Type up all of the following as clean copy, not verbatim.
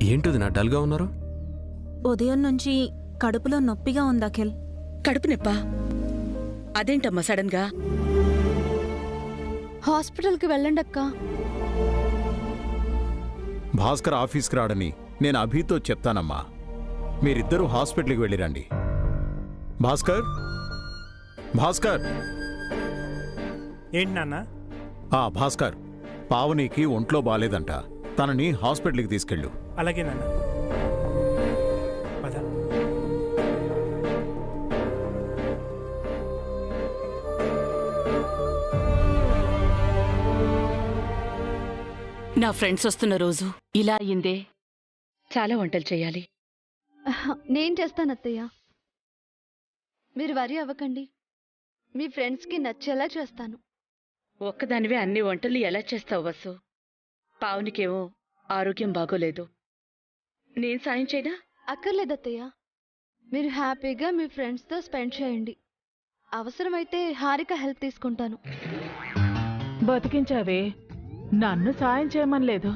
ఏంటిది నా డల్గా ఉన్నారు? ఉదయం నుంచి కడుపులో నొప్పిగా ఉంది అఖిల్. కడుపు నొప్పా? అదేంటమ్మా సడన్ గా? హాస్పిటల్కి వెళ్ళండి అక్క. భాస్కర్ ఆఫీస్కి రాడని నేను అభితో చెప్తానమ్మా. మీరిద్దరూ హాస్పిటల్కి వెళ్ళిరండి. భాస్కర్, భాస్కర్. ఏంటి నాన్న? భాస్కర్, పావనికి ఒంట్లో బాలేదంట. తనని హాస్పిటల్కి తీసుకెళ్ళు. అలాగే నాన్న. పద. నా ఫ్రెండ్స్ వస్తున్న రోజు ఇలా అయ్యిందే. చాలా వంటలు చెయ్యాలి. నేను చేస్తాను అత్తయ్య, మీరు వరి అవ్వకండి. మీ ఫ్రెండ్స్కి నచ్చేలా చేస్తాను. ఒక్కదానివే అన్ని వంటలు ఎలా చేస్తావు వసు? పావునికేమో ఆరోగ్యం బాగోలేదు. నేను సాయం చేయనా? అక్కర్లేదు అత్తయ్య, మీరు హ్యాపీగా మీ ఫ్రెండ్స్తో స్పెండ్ చేయండి. అవసరమైతే హారిక హెల్ప్ తీసుకుంటాను. బతికించావే, నన్ను సాయం చేయమనలేదు.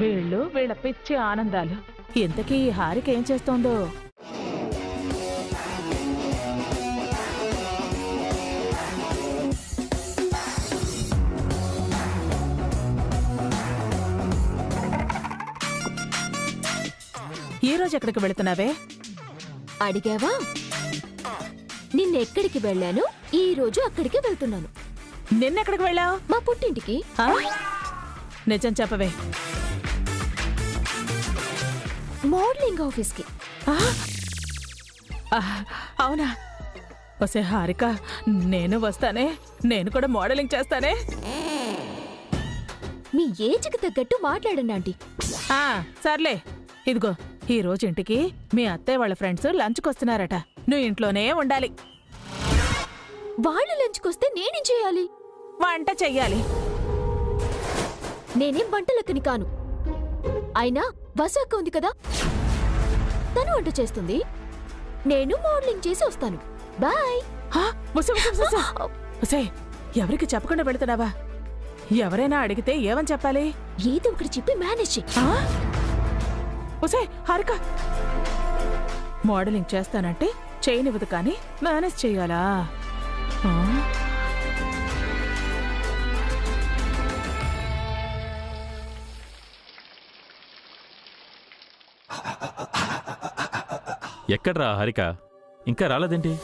వీళ్ళు వీళ్ళ పిచ్చి ఆనందాలు. ఇంతకీ ఈ హారిక ఏం చేస్తోందో? ఈరోజు ఎక్కడికి వెళుతున్నావే? అడిగావా? నిన్నెక్కడికి వెళ్ళాను, ఈ రోజు అక్కడికి వెళ్తున్నాను. నిన్నెక్కడికి వెళ్ళావు? మా పుట్టింటికి. నిజం చెప్పవే. మోడలింగ్ ఆఫీస్కి. అవునా? వసే హారిక, నేను వస్తానే. నేను కూడా మోడలింగ్ చేస్తానే. మీ ఏజ్కి తగ్గట్టు మాట్లాడండి ఆంటీ. సర్లే, ఇదిగో ఈ రోజు ఇంటికి మీ అత్తయ్య వాళ్ళ ఫ్రెండ్స్ లంచ్కి వస్తున్నారట. నువ్వు ఇంట్లోనే ఉండాలి. వాళ్ళు లంచ్కొస్తే నేనేం చేయాలి? వంట చెయ్యాలి. నేనేం వంటలక్కని కాను. అయినా వసు అక్క ఉంది కదా, తను వంట చేస్తుంది. నేను మోడలింగ్ చేసి వస్తాను. బాయ్. ఎవరికి చెప్పకుండా వెళుతున్నావా? ఎవరైనా అడిగితే ఏమని చెప్పాలి? ఏదో ఒకటి చెప్పి మేనేజ్ చెయ్యి. ఒసే హారిక, మోడలింగ్ చేస్తానంటే చేయనివ్వదు కానీ మేనేజ్ చెయ్యాలా? ఎక్కడ్రా హారిక, ఇంకా రాలేదేంటి?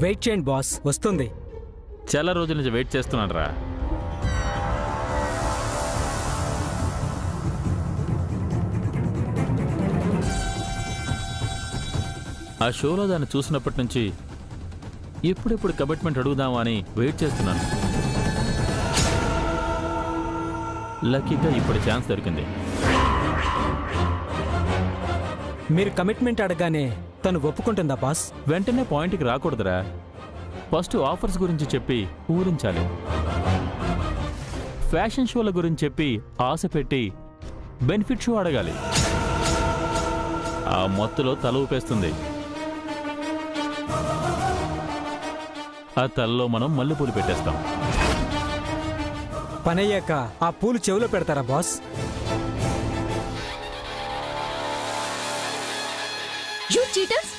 వెయిట్ చేయండి బాస్, వస్తుంది. చాలా రోజుల నుంచి వెయిట్ చేస్తున్నాను రా. ఆ షోలో దాన్ని చూసినప్పటి నుంచి ఎప్పుడెప్పుడు కమిట్మెంట్ అడుగుదామా అని వెయిట్ చేస్తున్నాను. లక్కీగా ఇప్పుడు ఛాన్స్ దొరికింది. మీరు కమిట్మెంట్ అడగానే తను ఒప్పుకుంటుందా బాస్? వెంటనే పాయింట్కి రాకూడదురా. ఫస్ట్ ఆఫర్స్ గురించి చెప్పి ఊరించాలి. ఫ్యాషన్ షోల గురించి చెప్పి ఆశ పెట్టి బెనిఫిట్ షో అడగాలి. ఆ మొత్తులో తల ఊపేస్తుంది. ఆ తలలో మనం మల్లెపూలు పెట్టేస్తాం. పనయ్యాక ఆ పూలు చెవిలో పెడతారా బాస్? You cheaters!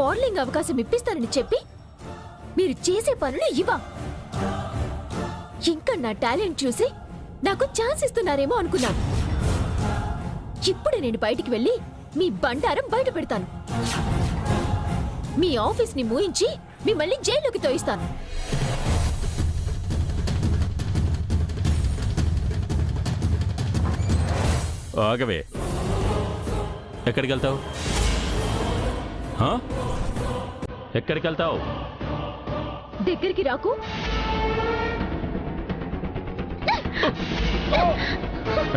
మోడలింగ్ అవకాశం ఇప్పిస్తానని చెప్పి మీరు చేసే పనులు ఇవా? ఇంకా నా టాలెంట్ చూసి నాకు ఛాన్స్ ఇస్తున్నారేమో అనుకున్నాను. ఇప్పుడు నేను బయటికి వెళ్ళి మీ బండారం బయట పెడతాను. మీ ఆఫీస్ని మూయించి మిమ్మల్ని జైల్లోకి తోయిస్తాను. ఆగవే, ఎక్కడికి వెళ్తావు? ఎక్కడికి వెళ్తావు? దగ్గరికి రాకు.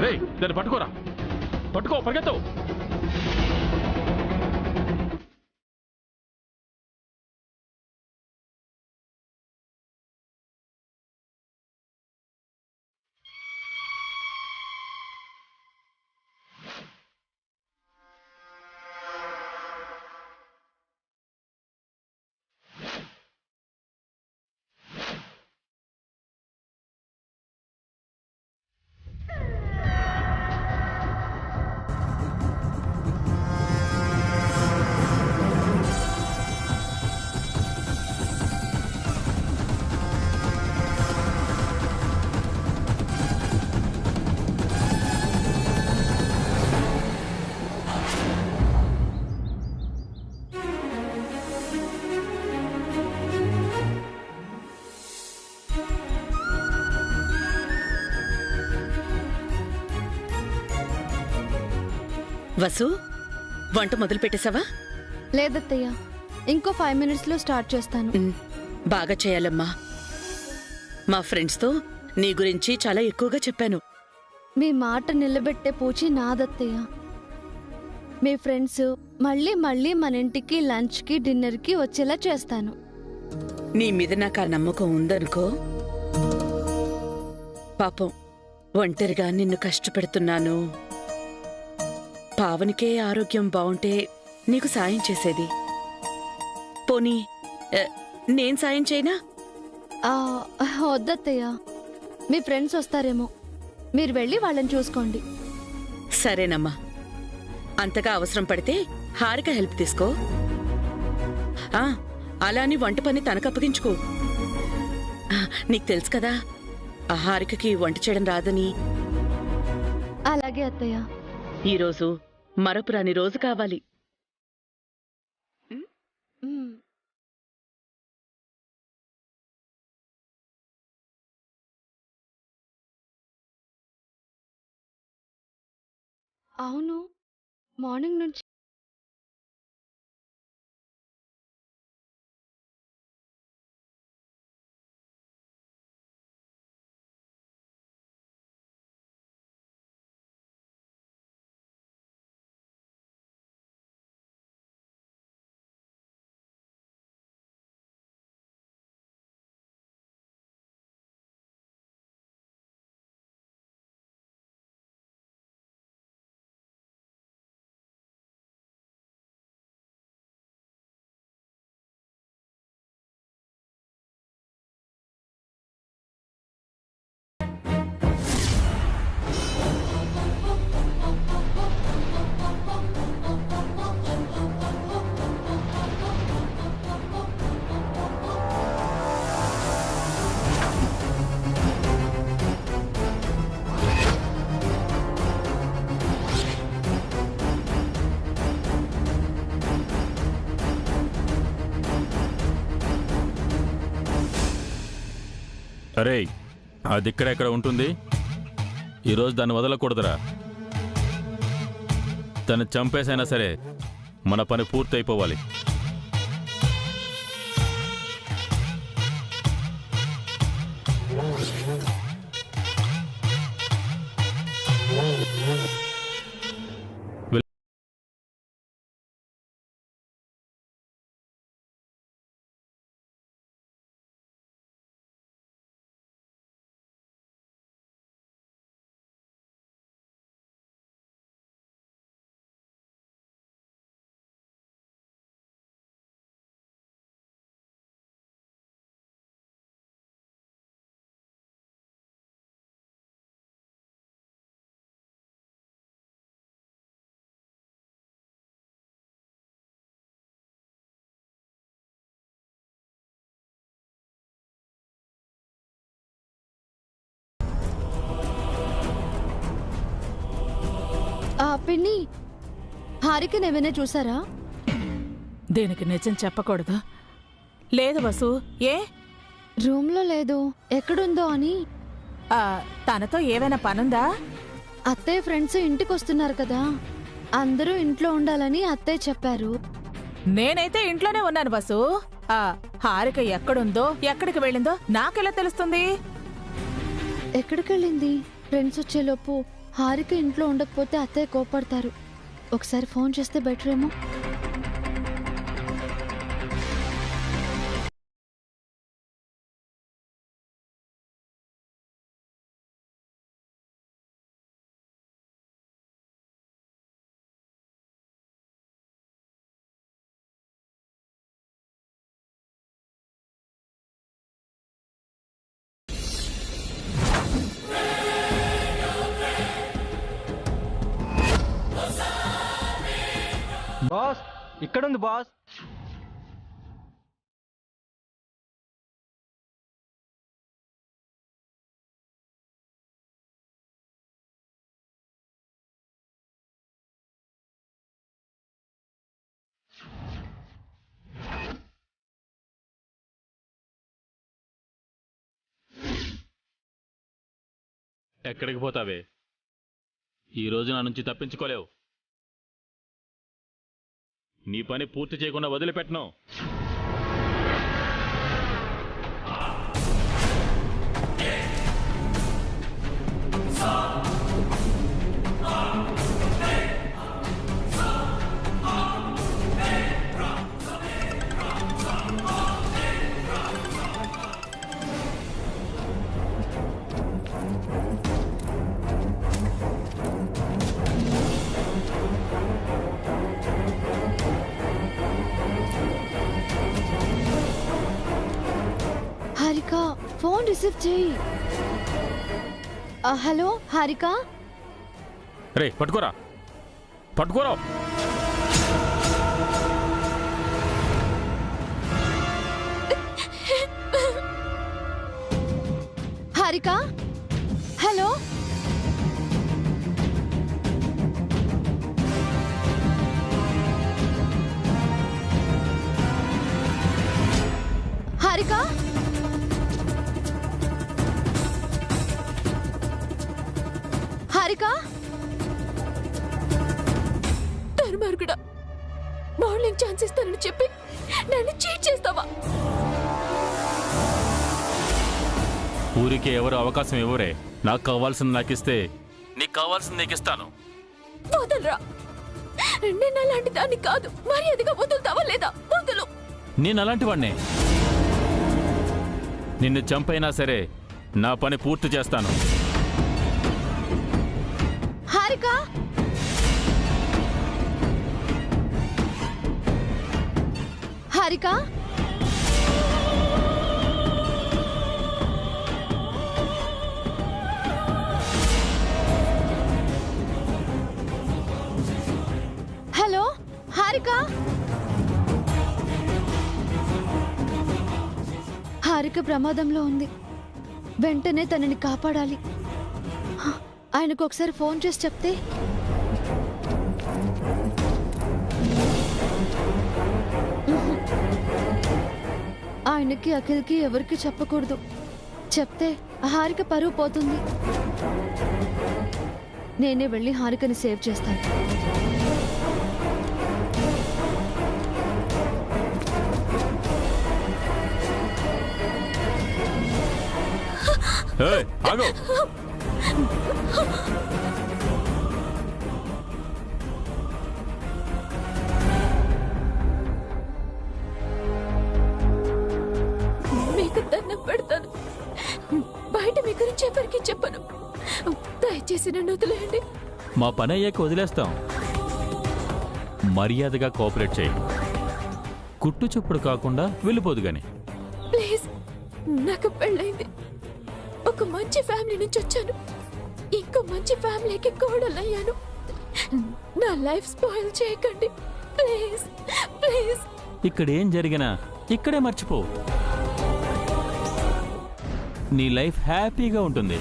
రే, దాన్ని పట్టుకోరా, పట్టుకో, పరిగెత్తవు. వసు, వంట మొదలు పెట్టేశావా? లేదత్తయ్య, ఇంకో 5 minutesలో స్టార్ట్ చేస్తాను. బాగా చేయాలమ్మా. మా ఫ్రెండ్స్తో నీ గురించి చాలా ఎక్కువగా చెప్పాను. మీ మాట నిలబెట్టే పూచి నాదత్తయ్య. మీ ఫ్రెండ్స్ మళ్ళీ మళ్ళీ మన ఇంటికి లంచ్కి డిన్నర్కి వచ్చేలా చేస్తాను. నీ మీద నాకు ఆ నమ్మకం ఉందనుకో. పాపం, ఒంటరిగా నిన్ను కష్టపెడుతున్నాను. పావనికే ఆరోగ్యం బావుంటే నీకు సాయం చేసేది. పోనీ నేను సాయం చేయనా? వద్దత్తయ్య, మీ ఫ్రెండ్స్ వస్తారేమో, మీరు వెళ్ళి వాళ్ళని చూసుకోండి. సరేనమ్మా. అంతగా అవసరం పడితే హారిక హెల్ప్ తీసుకో. అలా అని వంట పని తనకప్పగించుకో. నీకు తెలుసు కదా, ఆ హారికకి వంట చేయడం రాదని. అలాగే అత్తయ్య. ఈరోజు మరపురాని రోజు కావాలి. అవును, మార్నింగ్ నుంచి అరే, అది ఇక్కడెక్కడ ఉంటుంది? ఈరోజు దాన్ని వదలకూడదురా. తను చంపేసైనా సరే మన పని పూర్తయిపోవాలి. పిన్ని, హారికని ఏమైనా చూసారా? దీనికి నిజం చెప్పకూడదు. లేదు వసు. ఏ? రూమ్లో లేదు, ఎక్కడుందో అని. తనతో ఏమైనా పనుందా? అత్తయ్య ఫ్రెండ్స్ ఇంటికి వస్తున్నారు కదా, అందరూ ఇంట్లో ఉండాలని అత్తయ్య చెప్పారు. నేనైతే ఇంట్లోనే ఉన్నాను వసు. హారిక ఎక్కడుందో ఎక్కడికి వెళ్ళిందో నాకెలా తెలుస్తుంది? ఎక్కడికెళ్ళింది? ఫ్రెండ్స్ వచ్చేలోపు హారిక ఇంట్లో ఉండకపోతే అత్తయ్య కోపడతారు. ఒకసారి ఫోన్ చేస్తే బెటర్ ఏమో. బాస్, ఇక్కడుంది బాస్. ఎక్కడికి పోతావే? ఈ రోజు నా నుంచి తప్పించుకోలేవు. నీ పని పూర్తి చేయకుండా వదిలిపెట్టను. హారిక, ఫోన్ రిసీవ్ చేయి. హలో హారిక. రే పట్టుకోరా, పట్టుకోరా. హారిక, హలో. హారిక, హారిక. దుర్మార్గుడా, మౌలింగ్ ఛాన్స్ ఇస్తానని చెప్పి నన్ను చీట్ చేస్తావా? ఊరికే ఎవరు అవకాశం ఇవ్వరే. నాకు కావాల్సింది నాకు ఇస్తే నీకు కావాల్సింది నీకు ఇస్తాను. వదలరా, నేను అలాంటి దాన్ని కాదు. మర్యాదగా వదులుతావా లేదా? వదులు. నేను అలాంటి వాడినే. నిన్ను చంపైనా సరే నా పని పూర్తి చేస్తాను. హారిక, హారిక. హలో హారిక. హారిక ప్రమాదంలో ఉంది, వెంటనే తనని కాపాడాలి. ఆయనకు ఒకసారి ఫోన్ చేసి చెప్తే. ఆయనకి అఖిల్కి ఎవరికి చెప్పకూడదు. చెప్తే హారిక పరువు పోతుంది. నేనే వెళ్ళి హారికని సేవ్ చేస్తాను. ఆగో. మీకు దండం పెడతాను, బయట మీ గురించి ఎవరికి చెప్పను. దయచేసి నన్ను వదిలేయండి. మా పని అయ్యాక వదిలేస్తాం. మర్యాదగా కోఆపరేట్ చేయి. కుట్టు చప్పుడు కాకుండా వెళ్ళిపోదు గాని. ప్లీజ్, నాకు పెళ్ళైంది. ఒక మంచి ఫ్యామిలీ నుంచి వచ్చాను. ఇంకో మంచి ఫ్యామిలీకి కోడలయ్యాను. నా లైఫ్ స్పాయిల్ చేయకండి ప్లీజ్, ప్లీజ్. ఇక్కడ ఏం జరిగినా ఇక్కడే మర్చిపో. నీ లైఫ్ హ్యాపీగా ఉంటుంది.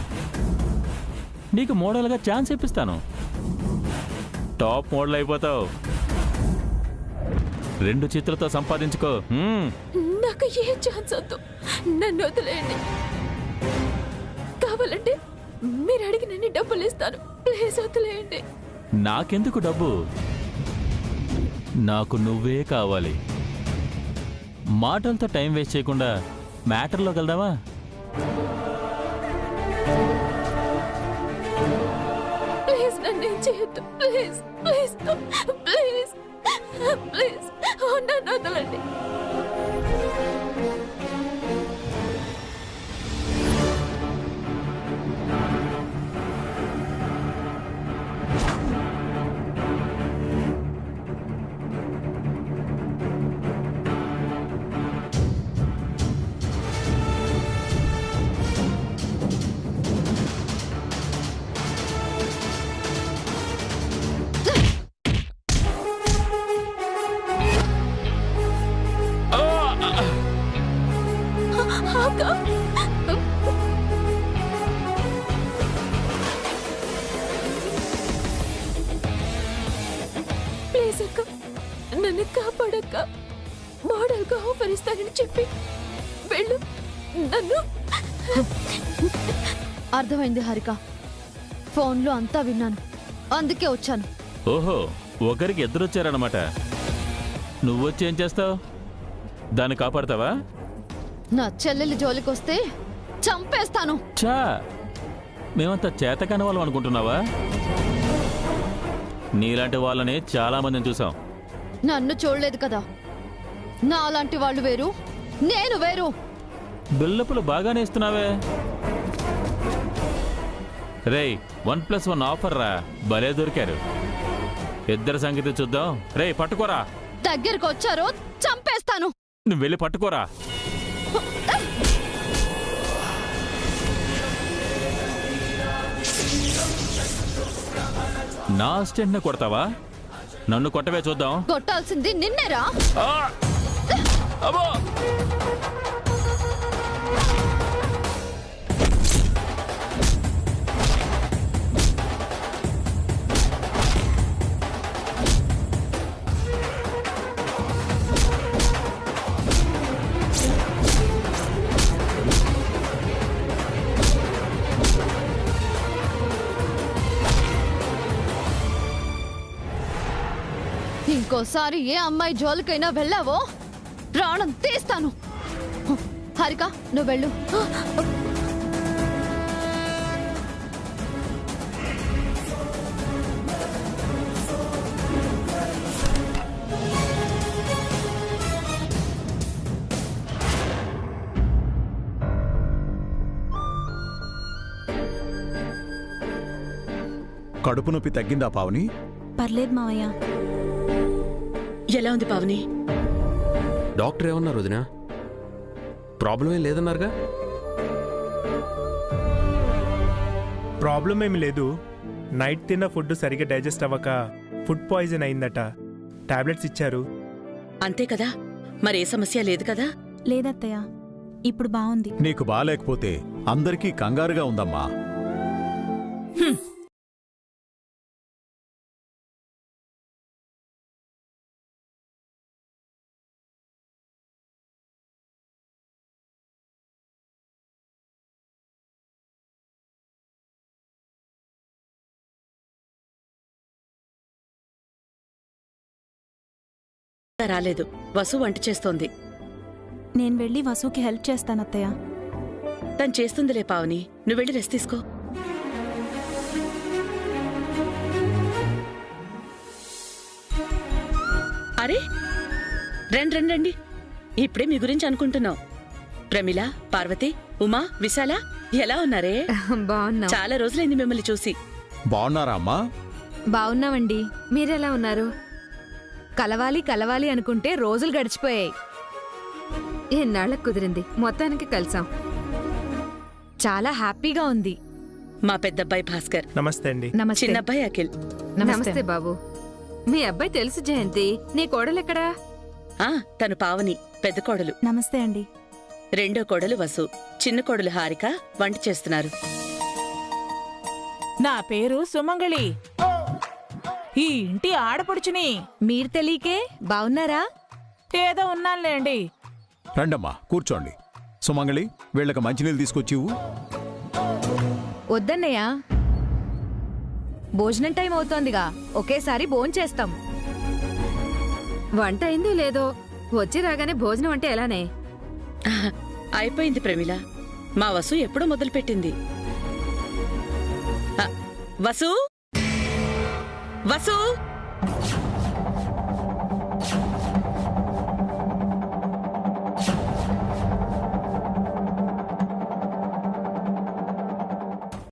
నీకు మోడల్గా ఛాన్స్ ఇప్పిస్తాను. టాప్ మోడల్ అయిపోతావు. 2 చేతులతో సంపాదించుకో. నాకు ఏ ఛాన్స్ వద్దు, నన్ను వదిలేయండి. కావాలంటే మీరు అడిగినన్ని డబ్బులు ఇస్తాను, ప్లీజ్ వదిలేయండి. నాకెందుకు డబ్బు? నాకు నువ్వే కావాలి. మాటలతో టైం వేస్ట్ చేయకుండా మ్యాటర్లోకి వెళ్దామా? ప్లీజ్ నన్ను ఏం చేయొద్దు, ప్లీజ్ ప్లీజ్ ప్లీజ్ ప్లీజ్ నన్ను వదలండి. ప్లీజ్ అక్క, నన్ను కాపాడక్క. మోడల్ గా ఆఫర్ ఇస్తానని చెప్పి వెళ్ళు. నన్ను అర్థమైంది హారిక, ఫోన్లో అంతా విన్నాను, అందుకే వచ్చాను. ఓహో, ఒకరికి ఎదురొచ్చారనమాట. నువ్వొచ్చేం చేస్తావు? దాన్ని కాపాడతావా? నా చెల్లెలి జోలికొస్తే చంపేస్తాను. చా, మేమంతా చేతకాని వాళ్ళం అనుకుంటున్నావా? నీలాంటి వాళ్ళని చాలా మందిని చూసాం. నన్ను చూడలేదు కదా, నాలాంటి వాళ్ళు వేరు, నేను వేరు. బిల్లపులు బాగానే ఇస్తున్నావే. రేయ్, 1+1 ఆఫర్ రా, భలే దొరికారు. ఇద్దరి సంగతి చూద్దాం. రేయ్, పట్టుకోరా. దగ్గరకు వచ్చారో చంపేస్తాను. నువ్వు వెళ్ళి పట్టుకోరా. నా అసిస్టెంట్ని కొడతావా? నన్ను కొట్టవే చూద్దాం. కొట్టాల్సింది నిన్నేరా. ఆ! అబ్బో! ఇంకోసారి ఏ అమ్మాయి జోలికైనా వెళ్ళావో ప్రాణం తీస్తాను. హారిక, నువ్వు వెళ్ళు. కడుపు నొప్పి తగ్గిందా పావని? పర్లేదు మావయ్య. ఎలా ఉంది పావని? డాక్టర్ ఏమన్నారు వదినా? ప్రాబ్లం ఏం లేదన్నారుగా? ప్రాబ్లం ఏమి లేదు. నైట్ తిన్న ఫుడ్ సరిగ్గా డైజెస్ట్ అవ్వక ఫుడ్ పాయిజన్ అయిందట. టాబ్లెట్స్ ఇచ్చారు. అంతే కదా, మరే సమస్య లేదు కదా? లేదత్తయ్య, ఇప్పుడు బాగుంది. నీకు బాలేకపోతే అందరికీ కంగారుగా ఉందమ్మా. రాలేదు, వసు వంట చేస్తోంది. నేను వెళ్ళి వసుకి హెల్ప్ చేస్తానత్తయ్య. తను చేస్తుందిలే పావని, నువ్వు వెళ్ళి రెస్ట్ తీసుకో. అరే, రండి రండి రండి. ఇప్పుడే మీ గురించి అనుకుంటున్నాం. ప్రమిళ, పార్వతి, ఉమా, విశాల ఎలా ఉన్నారే? బాగున్నా. చాలా రోజులైంది మిమ్మల్ని చూసి. బాగున్నారా అమ్మా? బాగున్నామండి, మీరెలా ఉన్నారు? కలవాలి కలవాలి అనుకుంటే రోజులు గడిచిపోయాయి. ఎన్నాళ్ళకు కుదిరింది, మొత్తానికి కలిసాం. చాలా హ్యాపీగా ఉంది. మా పెద్దబ్బాయి భాస్కర్. నమస్తే అండి. చిన్నబ్బాయి అఖిల్. నమస్తే బాబు. మీ అబ్బాయి తెలుసు జయంతి. నీ కోడలెక్కడా? తను పావని, పెద్ద కోడలు. నమస్తే అండి. రెండో కోడలు వసు, చిన్న కోడలు హారిక వంట చేస్తున్నారు. నా పేరు సుమంగళి. ఈ ఇంటి ఆడపడుచుని. మీరు తెలియకే బాగున్నారా? ఏదో ఉన్నానులేండి. రండమ్మా కూర్చోండి. సుమంగళి, వీళ్ళకి మంచినీళ్ళు తీసుకొచ్చివు. వద్దన్నయ్య, భోజనం టైం అవుతోందిగా, ఒకేసారి భోంచేస్తాం. వంట అయిందో లేదో, వచ్చి రాగానే భోజనం అంటే ఎలానే? అయిపోయింది ప్రమిళ. మా వసు ఎప్పుడో మొదలుపెట్టింది. వసు వసు